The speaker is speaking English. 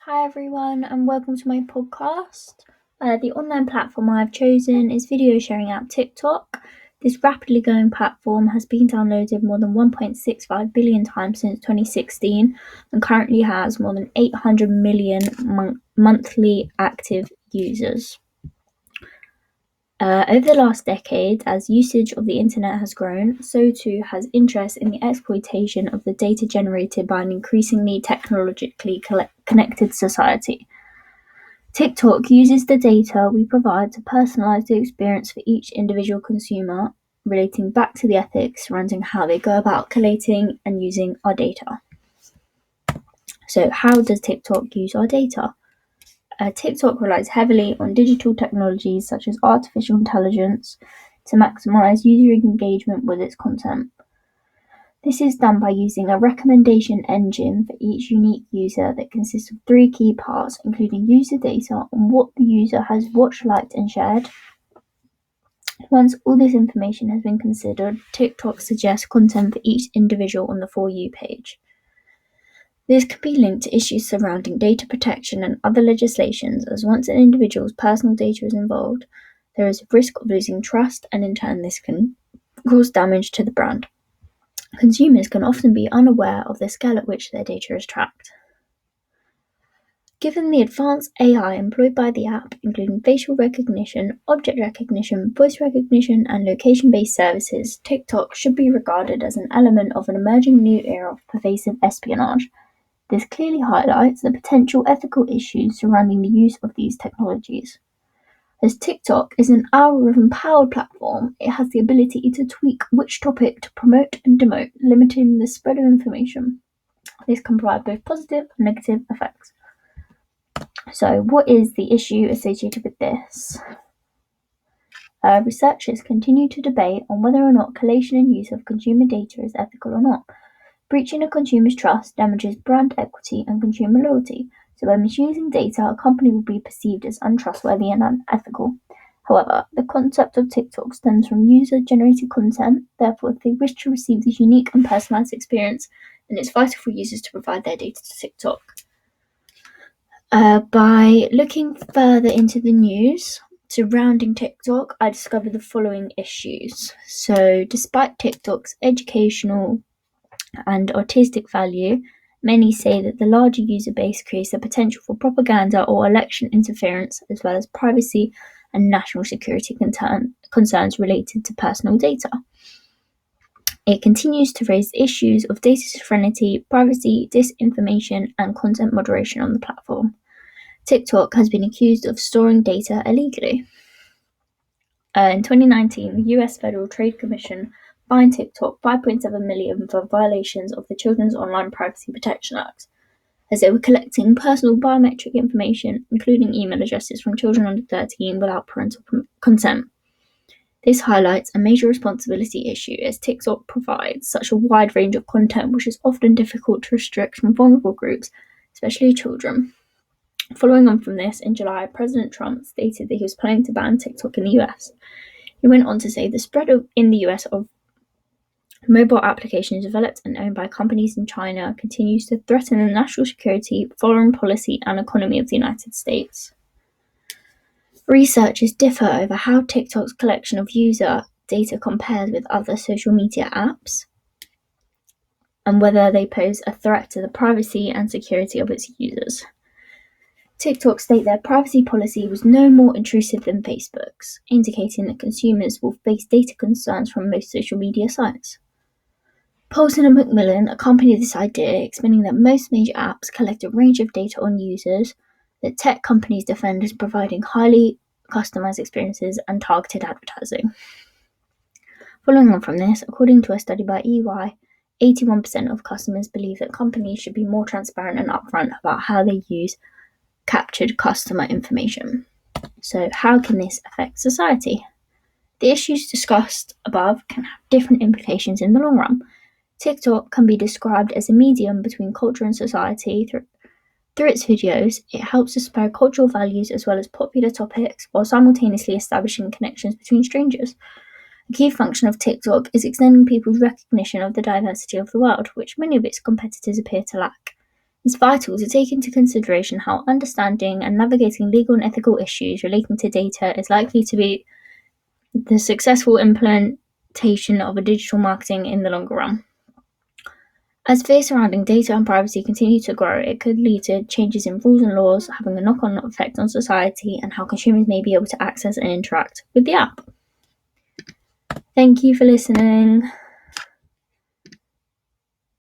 Hi everyone, and welcome to my podcast. The online platform I've chosen is video sharing app TikTok. This rapidly growing platform has been downloaded more than 1.65 billion times since 2016 and currently has more than 800 million monthly active users. Over the last decade, as usage of the internet has grown, so too has interest in the exploitation of the data generated by an increasingly technologically connected society. TikTok uses the data we provide to personalize the experience for each individual consumer, relating back to the ethics surrounding how they go about collating and using our data. So, how does TikTok use our data? TikTok relies heavily on digital technologies such as artificial intelligence to maximize user engagement with its content. This is done by using a recommendation engine for each unique user that consists of three key parts, including user data on what the user has watched, liked, and shared. Once all this information has been considered, TikTok suggests content for each individual on the For You page. This can be linked to issues surrounding data protection and other legislations, as once an individual's personal data is involved, there is a risk of losing trust, and in turn this can cause damage to the brand. Consumers can often be unaware of the scale at which their data is tracked. Given the advanced AI employed by the app, including facial recognition, object recognition, voice recognition, and location-based services, TikTok should be regarded as an element of an emerging new era of pervasive espionage. This clearly highlights the potential ethical issues surrounding the use of these technologies. As TikTok is an algorithm-powered platform, it has the ability to tweak which topic to promote and demote, limiting the spread of information. This can provide both positive and negative effects. So, what is the issue associated with this? Researchers continue to debate on whether or not collation and use of consumer data is ethical or not. Breaching a consumer's trust damages brand equity and consumer loyalty, so by misusing data, a company will be perceived as untrustworthy and unethical. However, the concept of TikTok stems from user-generated content, therefore if they wish to receive this unique and personalized experience, then it's vital for users to provide their data to TikTok. By looking further into the news surrounding TikTok, I discovered the following issues. So, despite TikTok's educational and artistic value, many say that the larger user base creates the potential for propaganda or election interference, as well as privacy and national security concerns related to personal data. It continues to raise issues of data sovereignty, privacy, disinformation, and content moderation on the platform. TikTok has been accused of storing data illegally. In 2019, the US Federal Trade Commission fined TikTok $5.7 million for violations of the Children's Online Privacy Protection Act, as they were collecting personal biometric information, including email addresses from children under 13 without parental consent. This highlights a major responsibility issue, as TikTok provides such a wide range of content which is often difficult to restrict from vulnerable groups, especially children. Following on from this, in July, President Trump stated that he was planning to ban TikTok in the US. He went on to say the spread in the US of mobile applications developed and owned by companies in China continues to threaten the national security, foreign policy, and economy of the United States. Researchers differ over how TikTok's collection of user data compares with other social media apps, and whether they pose a threat to the privacy and security of its users. TikTok state their privacy policy was no more intrusive than Facebook's, indicating that consumers will face data concerns from most social media sites. Paulson and Macmillan accompany this idea, explaining that most major apps collect a range of data on users that tech companies defend as providing highly customized experiences and targeted advertising. Following on from this, according to a study by EY, 81% of customers believe that companies should be more transparent and upfront about how they use captured customer information. So, how can this affect society? The issues discussed above can have different implications in the long run. TikTok can be described as a medium between culture and society. Through its videos, it helps to spread cultural values as well as popular topics while simultaneously establishing connections between strangers. A key function of TikTok is extending people's recognition of the diversity of the world, which many of its competitors appear to lack. It's vital to take into consideration how understanding and navigating legal and ethical issues relating to data is likely to be the successful implementation of a digital marketing in the longer run. As fears surrounding data and privacy continue to grow, it could lead to changes in rules and laws, having a knock-on effect on society and how consumers may be able to access and interact with the app. Thank you for listening.